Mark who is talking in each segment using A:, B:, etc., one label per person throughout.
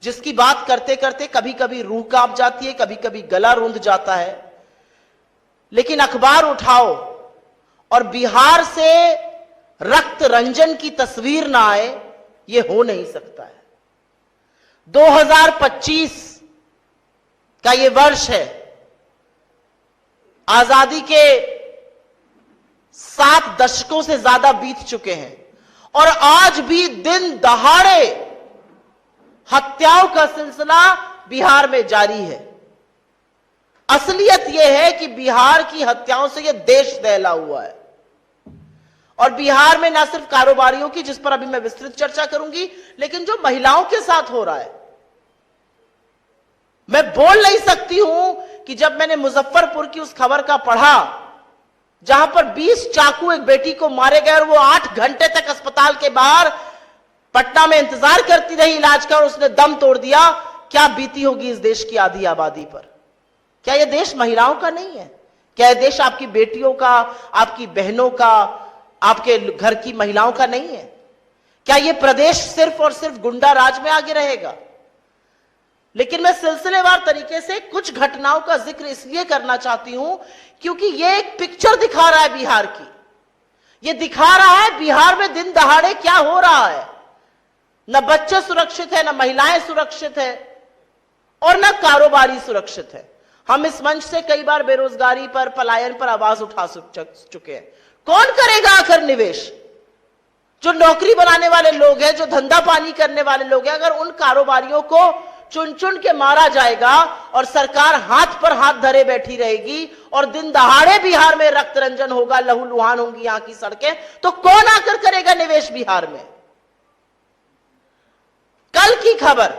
A: जिसकी बात करते करते कभी कभी रूह कांप जाती है, कभी कभी गला रूंध जाता है। लेकिन अखबार उठाओ और बिहार से रक्त रंजन की तस्वीर ना आए, यह हो नहीं सकता है। 2025 का यह वर्ष है। आजादी के 7 दशकों से ज्यादा बीत चुके हैं और आज भी दिन दहाड़े हत्याओं का सिलसिला बिहार में जारी है। असलियत यह है कि बिहार की हत्याओं से यह देश दहला हुआ है। और बिहार में न सिर्फ कारोबारियों की, जिस पर अभी मैं विस्तृत चर्चा करूंगी, लेकिन जो महिलाओं के साथ हो रहा है। मैं बोल नहीं सकती हूं कि जब मैंने मुजफ्फरपुर की उस खबर का पढ़ा जहां पर 20 चाकू एक बेटी को मारे गए और वो 8 घंटे तक अस्पताल के बाहर पटना में इंतजार करती रही इलाज का और उसने दम तोड़ दिया, क्या बीती होगी इस देश की आधी आबादी पर। क्या यह देश महिलाओं का नहीं है? क्या यह देश आपकी बेटियों का, आपकी बहनों का, आपके घर की महिलाओं का नहीं है? क्या यह प्रदेश सिर्फ और सिर्फ गुंडा राज में आगे रहेगा? लेकिन मैं सिलसिलेवार तरीके से कुछ घटनाओं का जिक्र इसलिए करना चाहती हूं क्योंकि यह एक पिक्चर दिखा रहा है बिहार की। यह दिखा रहा है बिहार में दिन दहाड़े क्या हो रहा है। न बच्चे सुरक्षित है, न महिलाएं सुरक्षित है और न कारोबारी सुरक्षित है। हम इस मंच से कई बार बेरोजगारी पर, पलायन पर आवाज उठा चुके हैं। कौन करेगा आखिर निवेश? जो नौकरी बनाने वाले लोग हैं, जो धंधा पानी करने वाले लोग हैं, अगर उन कारोबारियों को चुन चुन के मारा जाएगा और सरकार हाथ पर हाथ धरे बैठी रहेगी और दिन दहाड़े बिहार में रक्त रंजन होगा, लहूलुहान होंगी यहां की सड़कें, तो कौन आकर करेगा निवेश बिहार में? कल की खबर,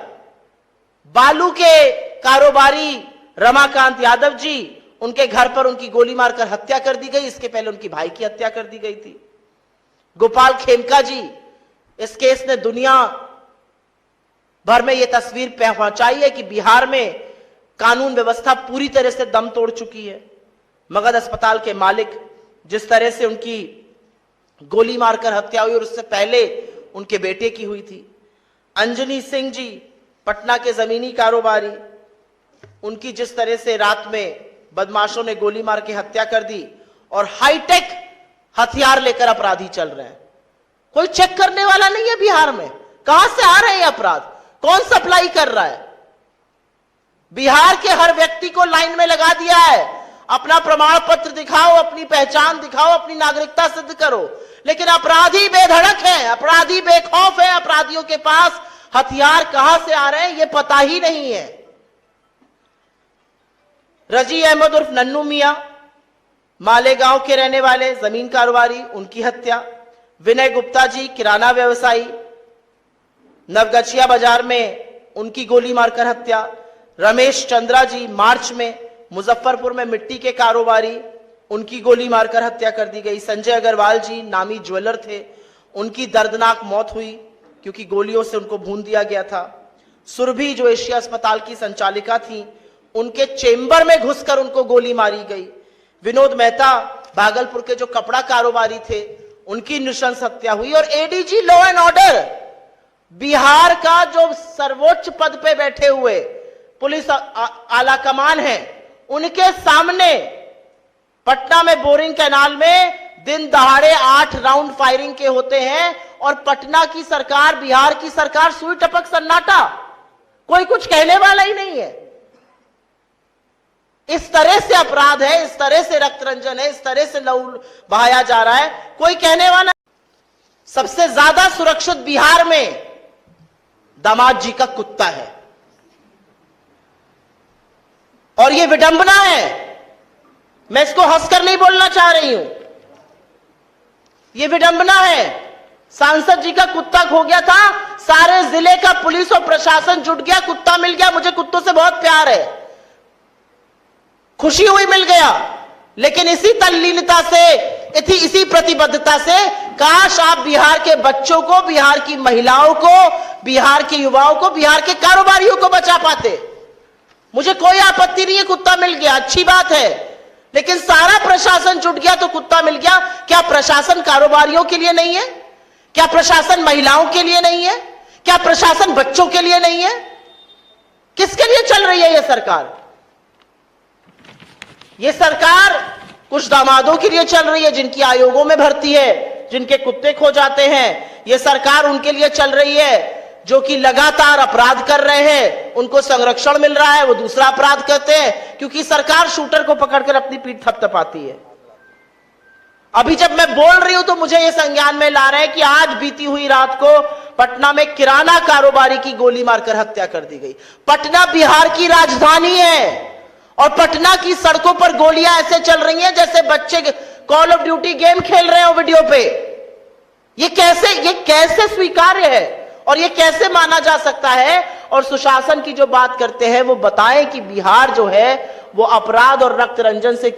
A: बालू के कारोबारी रमाकांत यादव जी, उनके घर पर उनकी गोली मारकर हत्या कर दी गई। इसके पहले उनकी भाई की हत्या कर दी गई थी। गोपाल खेमका जी, इस केस ने दुनिया भर में यह तस्वीर पहुंचाई है कि बिहार में कानून व्यवस्था पूरी तरह से दम तोड़ चुकी है। मगध अस्पताल के मालिक, जिस तरह से उनकी गोली मारकर हत्या हुई और उससे पहले उनके बेटे की हुई थी। अंजनी सिंह जी, पटना के जमीनी कारोबारी, उनकी जिस तरह से रात में बदमाशों ने गोली मार के हत्या कर दी और हाईटेक हथियार लेकर अपराधी चल रहे हैं। कोई चेक करने वाला नहीं है बिहार में। कहां से आ रहे हैं अपराध? कौन सप्लाई कर रहा है? बिहार के हर व्यक्ति को लाइन में लगा दिया है। अपना प्रमाण पत्र दिखाओ, अपनी पहचान दिखाओ, अपनी नागरिकता सिद्ध करो। लेकिन अपराधी बेधड़क है, अपराधी बेखौफ है। अपराधियों के पास हथियार कहां से आ रहे हैं यह पता ही नहीं है। रजी अहमद उर्फ नन्नू मियां, मालेगांव के रहने वाले जमीन कारोबारी, उनकी हत्या। विनय गुप्ता जी, किराना व्यवसायी, नवगछिया बाजार में उनकी गोली मारकर हत्या। रमेश चंद्रा जी, मार्च में मुजफ्फरपुर में मिट्टी के कारोबारी, उनकी गोली मारकर हत्या कर दी गई। संजय अग्रवाल जी, नामी ज्वेलर थे, उनकी दर्दनाक मौत हुई क्योंकि गोलियों से उनको भून दिया गया था। सुरभि, जो एशिया अस्पताल की संचालिका थी, उनके चेंबर में घुसकर उनको गोली मारी गई। विनोद मेहता, भागलपुर के जो कपड़ा कारोबारी थे, उनकी नृशंस हत्या हुई। और ADG law and order, Bihar का जो सर्वोच्च पद पे बैठे हुए पुलिस आला कमान है, उनके सामने पटना में बोरिंग कैनाल में दिन दहाड़े 8 राउंड फायरिंग के होते हैं और पटना की सरकार, बिहार की सरकार सुई टपक सन्नाटा, कोई कुछ कहने वाला ही नहीं है। इस तरह से अपराध है, इस तरह से रक्त रंजन है, इस तरह से लहू बहाया जा रहा है, कोई कहने वाला। सबसे ज्यादा सुरक्षित बिहार में दामाद जी का कुत्ता है और यह विडंबना है। मैं इसको हंसकर नहीं बोलना चाह रही हूं, यह विडंबना है। सांसद जी का कुत्ता खो गया था, सारे जिले का पुलिस और प्रशासन जुट गया, कुत्ता मिल गया। मुझे कुत्तों से बहुत प्यार है, खुशी हुई मिल गया। लेकिन इसी तल्लीनता से, इसी प्रतिबद्धता से काश आप बिहार के बच्चों को, बिहार की महिलाओं को, बिहार के युवाओं को, बिहार के कारोबारियों को बचा पाते। मुझे कोई आपत्ति नहीं है, कुत्ता मिल गया, अच्छी बात है। लेकिन सारा प्रशासन जुट गया तो कुत्ता मिल गया। क्या प्रशासन कारोबारियों के लिए नहीं है? क्या प्रशासन महिलाओं के लिए नहीं है? क्या प्रशासन बच्चों के लिए नहीं है? किसके लिए चल रही है ये सरकार? ये सरकार कुछ दामादों के लिए चल रही है जिनकी आयोगों में भर्ती है, जिनके कुत्ते खो जाते हैं। ये सरकार उनके लिए चल रही है जो कि लगातार अपराध कर रहे हैं, उनको संरक्षण मिल रहा है, वो दूसरा अपराध करते हैं, क्योंकि सरकार शूटर को पकड़कर अपनी पीठ थपथपाती है। अभी जब मैं बोल रही हूं तो मुझे यह संज्ञान में ला रहे हैं कि आज बीती हुई रात को पटना में किराना कारोबारी की गोली मारकर हत्या कर दी गई। पटना बिहार की राजधानी है और पटना की सड़कों पर गोलियां ऐसे चल रही हैं जैसे बच्चे कॉल ऑफ ड्यूटी गेम खेल रहे हो वीडियो पे। ये कैसे स्वीकार्य है और ये कैसे माना जा सकता है? और सुशासन की जो बात करते हैं वो बताएं कि बिहार जो है वो अपराध और रक्त रंजन से